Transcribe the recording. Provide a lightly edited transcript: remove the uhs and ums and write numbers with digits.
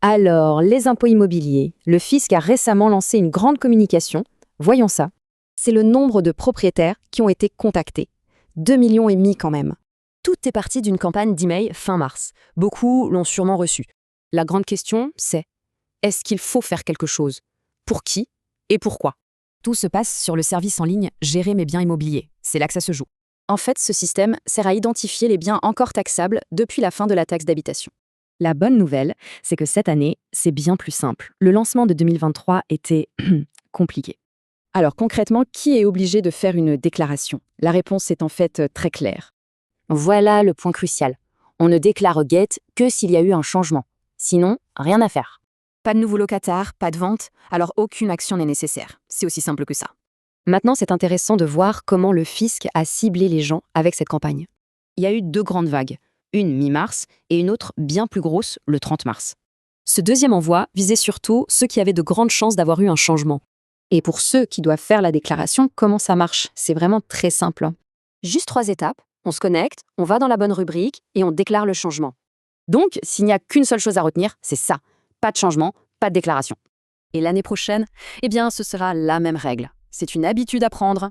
Alors, les impôts immobiliers. Le fisc a récemment lancé une grande communication. Voyons ça. C'est le nombre de propriétaires qui ont été contactés. 2,5 millions quand même. Tout est parti d'une campagne d'email fin mars. Beaucoup l'ont sûrement reçu. La grande question, c'est est-ce qu'il faut faire quelque chose? Pour qui et pourquoi? Tout se passe sur le service en ligne Gérer mes biens immobiliers. C'est là que ça se joue. En fait, ce système sert à identifier les biens encore taxables depuis la fin de la taxe d'habitation. La bonne nouvelle, c'est que cette année, c'est bien plus simple. Le lancement de 2023 était compliqué. Alors concrètement, qui est obligé de faire une déclaration? La réponse est en fait très claire. Voilà le point crucial. On ne déclare GET que s'il y a eu un changement. Sinon, rien à faire. Pas de nouveaux locataires, pas de vente, alors aucune action n'est nécessaire. C'est aussi simple que ça. Maintenant, c'est intéressant de voir comment le fisc a ciblé les gens avec cette campagne. Il y a eu 2 grandes vagues, une mi-mars et une autre bien plus grosse le 30 mars. Ce deuxième envoi visait surtout ceux qui avaient de grandes chances d'avoir eu un changement. Et pour ceux qui doivent faire la déclaration, comment ça marche? C'est vraiment très simple. Juste 3 étapes, on se connecte, on va dans la bonne rubrique et on déclare le changement. Donc, s'il n'y a qu'une seule chose à retenir, c'est ça. Pas de changement, pas de déclaration. Et l'année prochaine, ce sera la même règle. C'est une habitude à prendre,